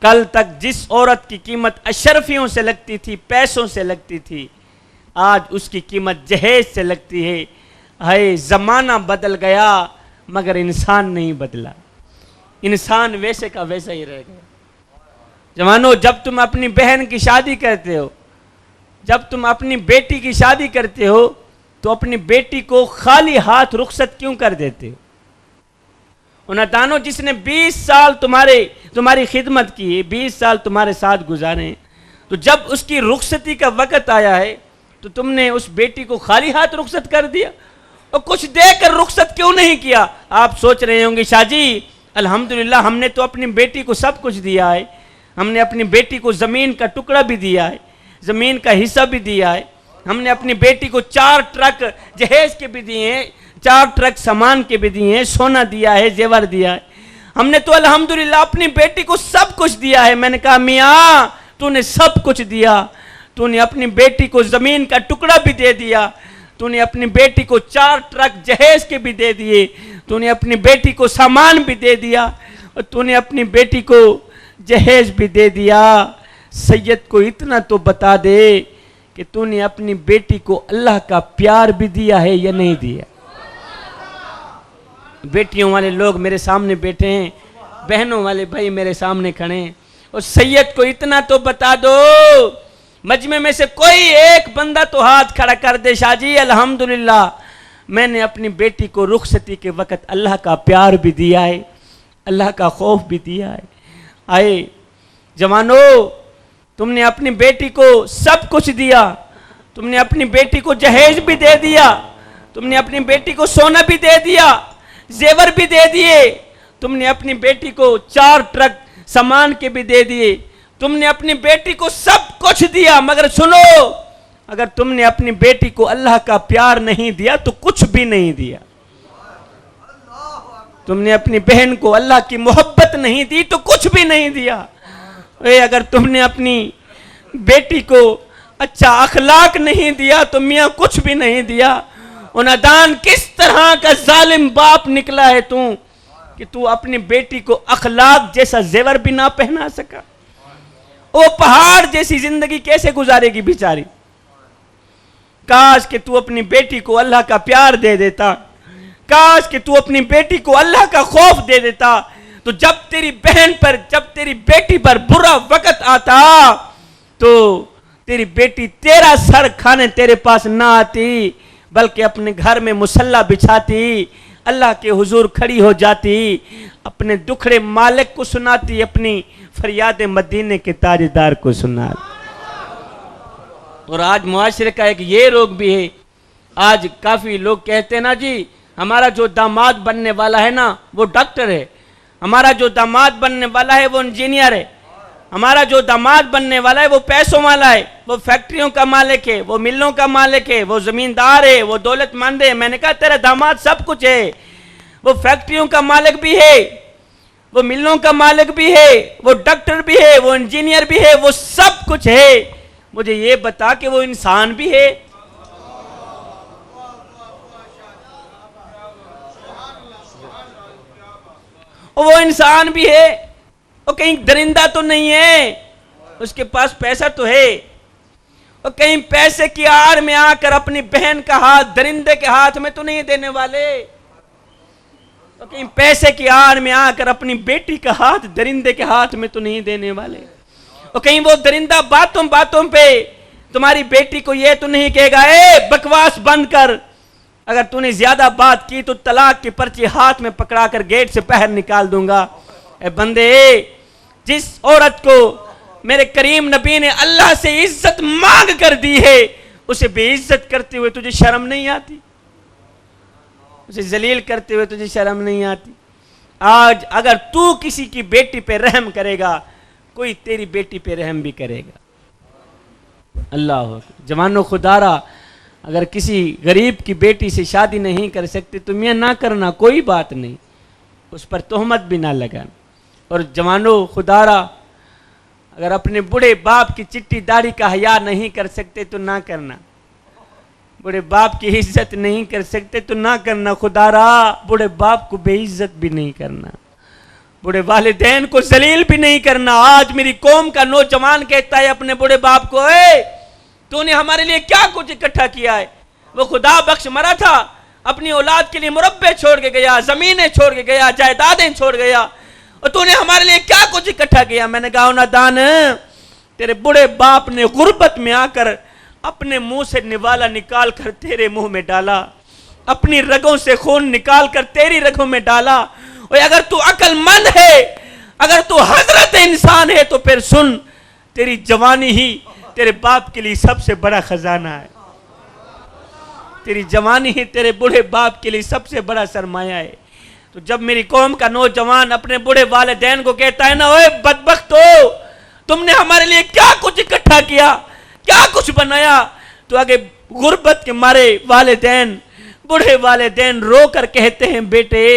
کل تک جس عورت کی قیمت اشرفیوں سے لگتی تھی، پیسوں سے لگتی تھی، آج اس کی قیمت جہیز سے لگتی ہے۔ ہے زمانہ بدل گیا مگر انسان نہیں بدلا، انسان ویسے کا ویسا ہی رہ گیا۔ جوانو، جب تم اپنی بہن کی شادی کرتے ہو، جب تم اپنی بیٹی کی شادی کرتے ہو تو اپنی بیٹی کو خالی ہاتھ رخصت کیوں کر دیتے ہو؟ انتانو جس نے 20 سال تمہاری خدمت کی، 20 سال تمہارے ساتھ گزارے، تو جب اس کی رخصتی کا وقت آیا ہے تو تم نے اس بیٹی کو خالی ہاتھ رخصت کر دیا، اور کچھ دے کر رخصت کیوں نہیں کیا؟ آپ سوچ رہے ہوں گے شاہ جی الحمدللہ ہم نے تو اپنی بیٹی کو سب کچھ دیا ہے، ہم نے اپنی بیٹی کو زمین کا ٹکڑا بھی دیا ہے، زمین کا حصہ بھی دیا ہے، ہم نے اپنی بیٹی کو 4 ٹرک جہیز کے بھی دیے ہیں، 4 ٹرک سامان کے بھی دیے ہیں، سونا دیا ہے، زیور دیا ہے، ہم نے تو الحمدللہ اپنی بیٹی کو سب کچھ دیا ہے۔ میں نے کہا میاں تو نے سب کچھ دیا، تو نے اپنی بیٹی کو زمین کا ٹکڑا بھی دے دیا، تو نے اپنی بیٹی کو 4 ٹرک جہیز کے بھی دے دیے، تو نے اپنی بیٹی کو سامان بھی دے دیا، اور تو نے اپنی بیٹی کو جہیز بھی دے دیا۔ سید کو اتنا تو بتا دے کہ تو نے اپنی بیٹی کو اللہ کا پیار بھی دیا ہے یا نہیں دیا؟ بیٹیوں والے لوگ میرے سامنے بیٹھے ہیں، بہنوں والے بھائی میرے سامنے کھڑے ہیں، اور سید کو اتنا تو بتا دو، مجمع میں سے کوئی ایک بندہ تو ہاتھ کھڑا کر دے، شاہ جی الحمدللہ میں نے اپنی بیٹی کو رخصتی کے وقت اللہ کا پیار بھی دیا ہے، اللہ کا خوف بھی دیا ہے۔ آئے جوانو، تم نے اپنی بیٹی کو سب کچھ دیا، تم نے اپنی بیٹی کو جہیز بھی دے دیا، تم نے اپنی بیٹی کو سونا بھی دے دیا، زیور بھی دے دیے، تم نے اپنی بیٹی کو 4 ٹرک سامان کے بھی دے دیے، تم نے اپنی بیٹی کو سب کچھ دیا، مگر سنو اگر تم نے اپنی بیٹی کو اللہ کا پیار نہیں دیا تو کچھ بھی نہیں دیا۔ تم نے اپنی بہن کو اللہ کی محبت نہیں دی تو کچھ بھی نہیں دیا۔ اگر تم نے اپنی بیٹی کو اچھا اخلاق نہیں دیا تو میاں کچھ بھی نہیں دیا۔ انادان کس طرح کا ظالم باپ نکلا ہے تو کہ تو اپنی بیٹی کو اخلاق جیسا زیور بھی نہ پہنا سکا؟ وہ پہاڑ جیسی زندگی کیسے گزارے گی بیچاری؟ کاش کہ تو اپنی بیٹی کو اللہ کا پیار دے دیتا، کاش کہ تو اپنی بیٹی کو اللہ کا خوف دے دیتا، تو جب تیری بہن پر، جب تیری بیٹی پر برا وقت آتا تو تیری بیٹی تیرا سر کھانے تیرے پاس نہ آتی، بلکہ اپنے گھر میں مصلی بچھاتی، اللہ کے حضور کھڑی ہو جاتی، اپنے دکھڑے مالک کو سناتی، اپنی فریاد مدینے کے تاجدار کو سناتی۔ اور آج معاشرے کا ایک یہ روگ بھی ہے، آج کافی لوگ کہتے ہیں نا جی ہمارا جو داماد بننے والا ہے نا وہ ڈاکٹر ہے، ہمارا جو داماد بننے والا ہے وہ انجینئر ہے، ہمارا جو داماد بننے والا ہے وہ پیسوں والا ہے، وہ فیکٹریوں کا مالک ہے، وہ ملوں کا مالک ہے، وہ زمیندار ہے، وہ دولت مند ہے۔ میں نے کہا تیرا داماد سب کچھ ہے، وہ فیکٹریوں کا مالک بھی ہے، وہ ملوں کا مالک بھی ہے، وہ ڈاکٹر بھی ہے، وہ انجینئر بھی ہے، وہ سب کچھ ہے، مجھے یہ بتا کہ وہ انسان بھی ہے؟ وہ انسان بھی ہے، وہ کہیں درندہ تو نہیں ہے، اس کے پاس پیسہ تو ہے، وہ کہیں پیسے کی آڑ میں آ کر اپنی بہن کا ہاتھ درندے کے ہاتھ میں تو نہیں دینے والے، وہ کہیں پیسے کی آڑ میں آ کر اپنی بیٹی کا ہاتھ درندے کے ہاتھ میں تو نہیں دینے والے، وہ کہیں وہ درندہ باتوں باتوں پہ تمہاری بیٹی کو یہ تو نہیں کہے گا اے بکواس بند کر، اگر تو نے زیادہ بات کی تو طلاق کی پرچی ہاتھ میں پکڑا کر گیٹ سے باہر نکال دوں گا۔ اے بندے، جس عورت کو میرے کریم نبی نے اللہ سے عزت مانگ کر دی ہے اسے بے عزت کرتے ہوئے تجھے شرم نہیں آتی؟ اسے ذلیل کرتے ہوئے تجھے شرم نہیں آتی؟ آج اگر تو کسی کی بیٹی پہ رحم کرے گا کوئی تیری بیٹی پہ رحم بھی کرے گا۔ اللہ جوانو، خدارا اگر کسی غریب کی بیٹی سے شادی نہیں کر سکتے تو میاں نہ کرنا، کوئی بات نہیں، اس پر تہمت بھی نہ لگانا۔ اور جوانو خدارا اگر اپنے بڑے باپ کی چٹی داڑھی کا حیا نہیں کر سکتے تو نہ کرنا، بڑے باپ کی عزت نہیں کر سکتے تو نہ کرنا، خدارا بڑے باپ کو بے عزت بھی نہیں کرنا، بوڑھے والدین کو ذلیل بھی نہیں کرنا. آج میری قوم کا نوجوان کہتا ہے اپنے بوڑھے باپ کو، اے تو نے ہمارے لیے کیا کچھ اکٹھا کیا ہے؟ وہ خدا بخش مرا تھا، اپنی اولاد کے لیے مربع چھوڑ کے گیا، زمینیں چھوڑ کے گیا، جائیدادیں چھوڑ گیا، اور تو نے ہمارے لیے کیا کچھ اکٹھا کیا؟ میں نے کہا نادان، تیرے بڑے باپ نے غربت میں آ کر اپنے منہ سے نوالا نکال کر تیرے منہ میں ڈالا، اپنی رگوں سے خون نکال کر تیری رگوں میں ڈالا. اور اگر تو عقل مند ہے، اگر تو حضرت انسان ہے، تو پھر سن، تیری جوانی ہی تیرے باپ کے لیے سب سے بڑا خزانہ ہے. تیری جوانی ہی تیرے بڑے باپ کے لیے سب سے بڑا سرمایہ ہے. تو جب میری قوم کا نوجوان اپنے بڑے والدین کو کہتا ہے نا، اوے بدبختو، تم نے ہمارے لیے کیا کچھ اکٹھا کیا، کیا کچھ بنایا، تو آگے غربت کے مارے والدین، بڑے والدین رو کر کہتے ہیں، بیٹے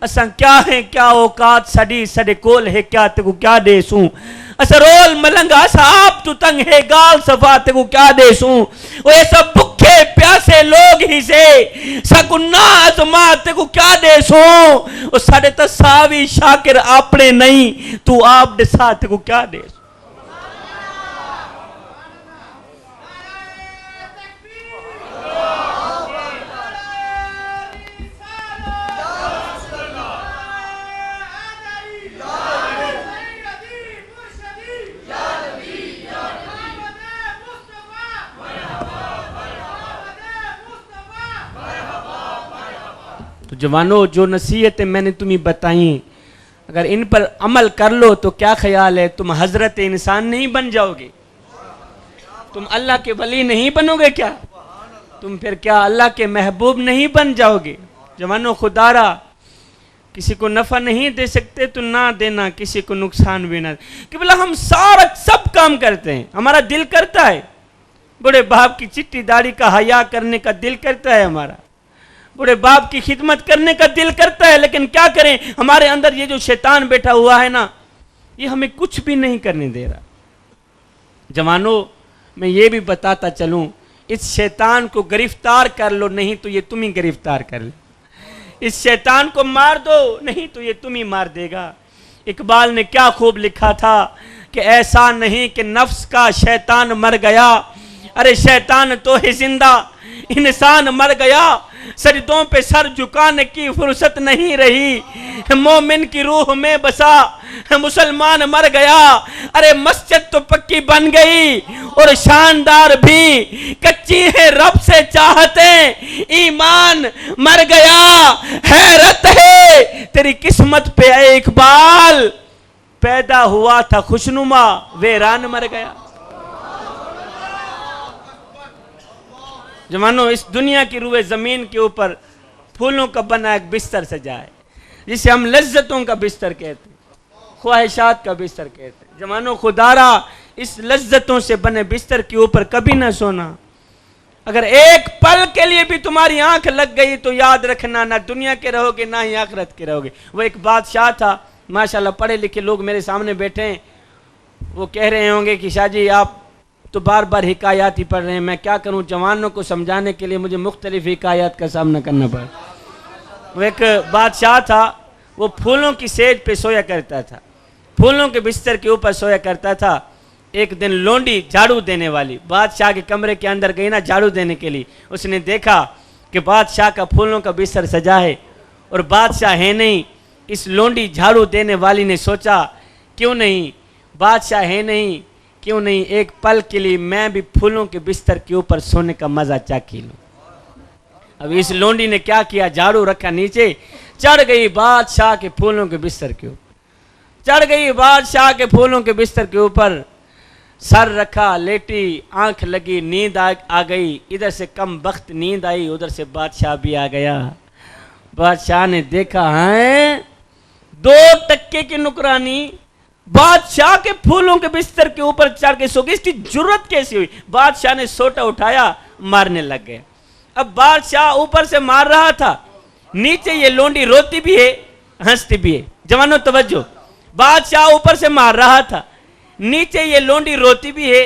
اساں کیا ہیں، کیا اوقات سڈی سڈے کول ہے، کیا تے کو کیا دے سوں، اسا رول ملنگا، اسا آپ تو تنگ ہے گال صفا تے کو کیا دے سوں، وہ یہ سب بکھے پیاسے لوگ ہی سے سکنا ازمات تے کو کیا دے سوں، وہ ساڑے تساوی شاکر اپنے نہیں، تو آپ دے ساتھ تے کو کیا دے سوں. تو جوانو، جو نصیحتیں میں نے تمہیں بتائیں، اگر ان پر عمل کر لو تو کیا خیال ہے، تم حضرت انسان نہیں بن جاؤ گے؟ تم اللہ کے ولی نہیں بنو گے کیا؟ تم پھر کیا اللہ کے محبوب نہیں بن جاؤ گے؟ جوانو، خدا را کسی کو نفع نہیں دے سکتے تو نہ دینا، کسی کو نقصان بھی نہ. کہ بلا ہم سارا سب کام کرتے ہیں، ہمارا دل کرتا ہے، بڑے باپ کی چٹی داڑھی کا حیا کرنے کا دل کرتا ہے، ہمارا بڑے باپ کی خدمت کرنے کا دل کرتا ہے، لیکن کیا کریں، ہمارے اندر یہ جو شیطان بیٹھا ہوا ہے نا، یہ ہمیں کچھ بھی نہیں کرنے دے رہا. جوانو، میں یہ بھی بتاتا چلوں، اس شیطان کو گرفتار کر لو، نہیں تو یہ تمہیں گرفتار کر لے. اس شیطان کو مار دو، نہیں تو یہ تمہیں مار دے گا. اقبال نے کیا خوب لکھا تھا کہ ایسا نہیں کہ نفس کا شیطان مر گیا، ارے شیطان تو ہے زندہ، انسان مر گیا، سجدوں پہ سر جھکانے کی فرصت نہیں رہی، مومن کی روح میں بسا مسلمان مر گیا، ارے مسجد تو پکی بن گئی اور شاندار بھی کچی ہے رب سے چاہتے، ایمان مر گیا، حیرت ہے تیری قسمت پہ اے اقبال، پیدا ہوا تھا خوشنما ویران مر گیا. جوانو، اس دنیا کی روئے زمین کے اوپر پھولوں کا بنا ایک بستر سجا ہے، جسے ہم لذتوں کا بستر کہتے ہیں، خواہشات کا بستر کہتے ہیں. جوانو، خدا را اس لذتوں سے بنے بستر کے اوپر کبھی نہ سونا. اگر ایک پل کے لیے بھی تمہاری آنکھ لگ گئی تو یاد رکھنا، نہ دنیا کے رہو گے نہ ہی آخرت کے رہو گے. وہ ایک بادشاہ تھا، ماشاءاللہ پڑھے لکھے لوگ میرے سامنے بیٹھے ہیں، وہ کہہ رہے ہوں گے کہ شاہ جی آپ تو بار بار حکایات ہی پڑھ رہے ہیں، میں کیا کروں، جوانوں کو سمجھانے کے لیے مجھے مختلف حکایات کا سامنا کرنا پڑا. وہ ایک بادشاہ تھا، وہ پھولوں کی سیج پہ سویا کرتا تھا، پھولوں کے بستر کے اوپر سویا کرتا تھا. ایک دن لونڈی جھاڑو دینے والی بادشاہ کے کمرے کے اندر گئی نا جھاڑو دینے کے لیے. اس نے دیکھا کہ بادشاہ کا پھولوں کا بستر سجا ہے اور بادشاہ ہے نہیں. اس لونڈی جھاڑو دینے والی نے سوچا، کیوں نہیں بادشاہ ہے نہیں، کیوں نہیں ایک پل کے لیے میں بھی پھولوں کے بستر کے اوپر سونے کا مزہ چاکی لوں. اب اس لونڈی نے کیا کیا، جھاڑو رکھا نیچے، چڑھ گئی بادشاہ کے پھولوں کے بستر کے اوپر، چڑھ گئی بادشاہ کے پھولوں کے بستر کے اوپر، سر رکھا، لیٹی، آنکھ لگی، نیند آ گئی. ادھر سے کم بخت نیند آئی، ادھر سے بادشاہ بھی آ گیا. بادشاہ نے دیکھا ہے 2 ٹکے کی نکرانی بادشاہ کے پھولوں کے بستر کے اوپر چڑھ کے سو گئی. اس کی جرت کیسی ہوئی؟ بادشاہ نے سوٹا اٹھایا، مارنے لگ گیا. اب بادشاہ اوپر سے مار رہا تھا، نیچے یہ لونڈی روتی بھی ہے ہنستی بھی ہے. جوانو توجہ، بادشاہ اوپر سے مار رہا تھا، نیچے یہ لونڈی روتی بھی ہے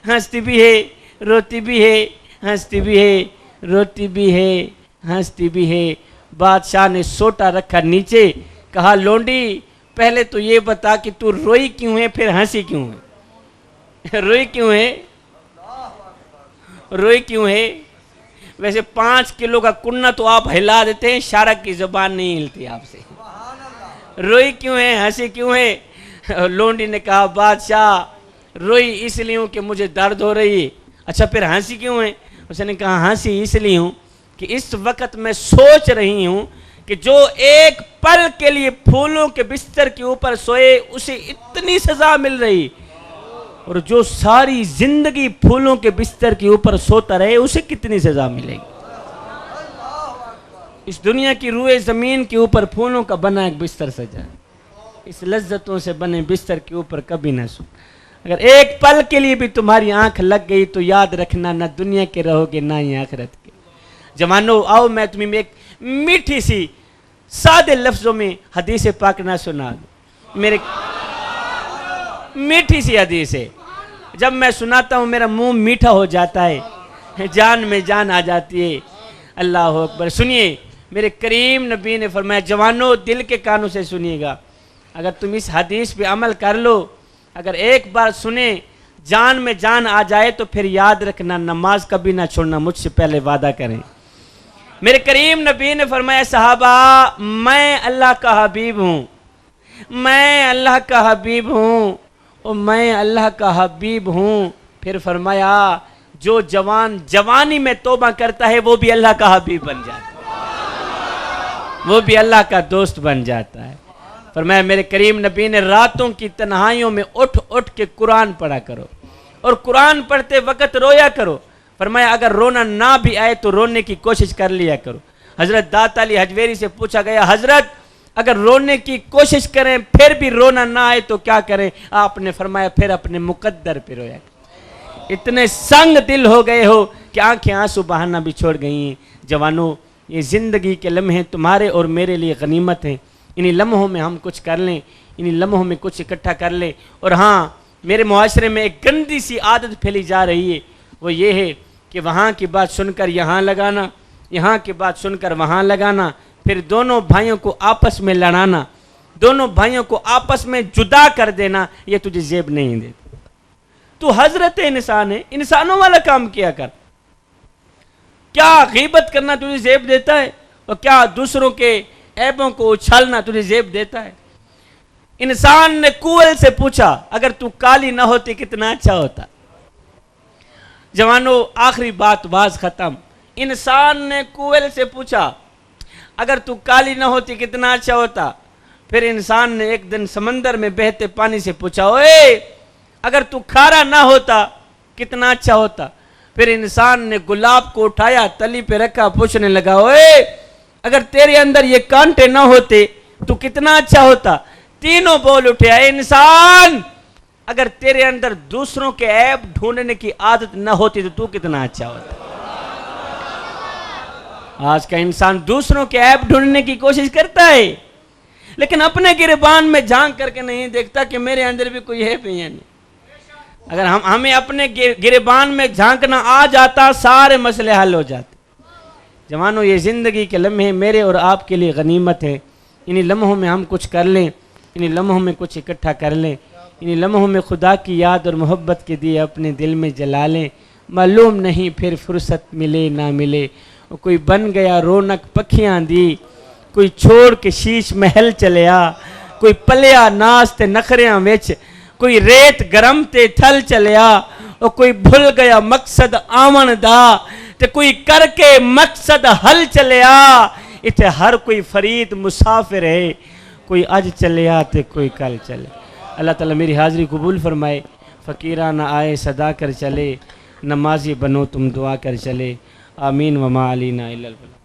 ہنستی بھی ہے، روتی بھی ہے ہنستی بھی ہے، روتی بھی ہے ہنستی بھی ہے. بادشاہ نے سوٹا رکھا نیچے، کہا لونڈی پہلے تو یہ بتا کہ تو روئی کیوں ہے، پھر ہنسی کیوں ہے؟ روئی کیوں ہے؟ روئی کیوں ہے؟ ویسے 5 کلو کا کنہ تو آپ ہلا دیتے ہیں، شارک کی زبان نہیں ہلتی آپ سے۔ روئی کیوں ہے، ہنسی کیوں ہے؟ لونڈی نے کہا بادشاہ روئی اس لیے ہوں کہ مجھے درد ہو رہی ہے۔ اچھا پھر ہنسی کیوں ہے؟ اس نے کہا ہنسی اس لیے ہوں کہ اس وقت میں سوچ رہی ہوں کہ جو ایک پل کے لیے پھولوں کے بستر کے اوپر سوئے اسے اتنی سزا مل رہی، اور جو ساری زندگی پھولوں کے بستر کے اوپر سوتا رہے اسے کتنی سزا ملے گی۔ اس دنیا کی روئے زمین کے اوپر پھولوں کا بنا ایک بستر سجا، اس لذتوں سے بنے بستر کے اوپر کبھی نہ سو۔ اگر ایک پل کے لیے بھی تمہاری آنکھ لگ گئی تو یاد رکھنا نہ دنیا کے رہو گے نہ ہی آخرت کے۔ جوانو آؤ میں تمہیں ایک میٹھی سی سادے لفظوں میں حدیث پاک نہ سنا دوں۔ میرے میٹھی سی حدیث ہے، جب میں سناتا ہوں میرا منہ میٹھا ہو جاتا ہے، جان میں جان آ جاتی ہے۔ اللہ اکبر۔ سنیے، میرے کریم نبی نے فرمایا جوانو دل کے کانوں سے سنیے گا، اگر تم اس حدیث پہ عمل کر لو، اگر ایک بار سنیں جان میں جان آ جائے تو پھر یاد رکھنا نماز کبھی نہ چھوڑنا، مجھ سے پہلے وعدہ کریں۔ میرے کریم نبی نے فرمایا صحابہ میں اللہ کا حبیب ہوں، میں اللہ کا حبیب ہوں، اور میں اللہ کا حبیب ہوں۔ پھر فرمایا جو جوان جوانی میں توبہ کرتا ہے وہ بھی اللہ کا حبیب بن جاتا ہے، وہ بھی اللہ کا دوست بن جاتا ہے۔ فرمایا میرے کریم نبی نے راتوں کی تنہائیوں میں اٹھ اٹھ کے قرآن پڑھا کرو، اور قرآن پڑھتے وقت رویا کرو۔ فرمایا اگر رونا نہ بھی آئے تو رونے کی کوشش کر لیا کرو۔ حضرت داتا علی حجویری سے پوچھا گیا حضرت اگر رونے کی کوشش کریں پھر بھی رونا نہ آئے تو کیا کریں؟ آپ نے فرمایا پھر اپنے مقدر پہ رویا کرو۔ اتنے سنگ دل ہو گئے ہو کہ آنکھیں آنسو بہانا بھی چھوڑ گئی ہیں۔ جوانوں یہ زندگی کے لمحے تمہارے اور میرے لیے غنیمت ہیں، انہی لمحوں میں ہم کچھ کر لیں، انہی لمحوں میں کچھ اکٹھا کر لیں۔ اور ہاں میرے معاشرے میں ایک گندی سی عادت پھیلی جا رہی ہے، وہ یہ ہے کہ وہاں کی بات سن کر یہاں لگانا، یہاں کی بات سن کر وہاں لگانا، پھر دونوں بھائیوں کو آپس میں لڑانا، دونوں بھائیوں کو آپس میں جدا کر دینا، یہ تجھے زیب نہیں دیتا۔ تو حضرت انسان ہے، انسانوں والا کام کیا کر۔ کیا غیبت کرنا تجھے زیب دیتا ہے؟ اور کیا دوسروں کے عیبوں کو اچھالنا تجھے زیب دیتا ہے؟ انسان نے کوئل سے پوچھا اگر تو کالی نہ ہوتی کتنا اچھا ہوتا۔ جوانوں آخری بات واز ختم۔ انسان نے کوئل سے پوچھا اگر تو کالی نہ ہوتی کتنا اچھا ہوتا۔ پھر انسان نے ایک دن سمندر میں بہتے پانی سے پوچھا اوے اگر تو کھارا نہ ہوتا کتنا اچھا ہوتا۔ پھر انسان نے گلاب کو اٹھایا تلی پہ رکھا، پوچھنے لگا اوے اگر تیرے اندر یہ کانٹے نہ ہوتے تو کتنا اچھا ہوتا۔ تینوں بول اٹھے اے انسان اگر تیرے اندر دوسروں کے عیب ڈھونڈنے کی عادت نہ ہوتی تو کتنا اچھا ہوتا۔ آج کا انسان دوسروں کے عیب ڈھونڈنے کی کوشش کرتا ہے لیکن اپنے گریبان میں جھانک کر کے نہیں دیکھتا کہ میرے اندر بھی کوئی عیب ہے یا نہیں۔ اگر ہمیں اپنے گریبان میں جھانکنا آ جاتا سارے مسئلے حل ہو جاتے۔ جوانوں یہ زندگی کے لمحے میرے اور آپ کے لیے غنیمت ہے، انہی لمحوں میں ہم کچھ کر لیں، انہی لمحوں میں کچھ اکٹھا کر لیں، انہی لمحوں میں خدا کی یاد اور محبت کے دیے اپنے دل میں جلا لیں۔ معلوم نہیں پھر فرصت ملے نہ ملے، کوئی بن گیا رونق پکھیاں دی، کوئی چھوڑ کے شیش محل چلیا، کوئی پلیا ناس تے نخریاں وچ، کوئی ریت گرم تے تھل چلیا، اور کوئی بھول گیا مقصد آمن دا تے کوئی کر کے مقصد حل چلیا۔ اتھے ہر کوئی فرید مسافر ہے، کوئی اج چلیا تے کوئی کل چلے۔ اللہ تعالیٰ میری حاضری قبول فرمائے۔ فقیرانہ آئے صدا کر چلے، نمازی بنو تم دعا کر چلے۔ آمین وما علینا الا البلاغ۔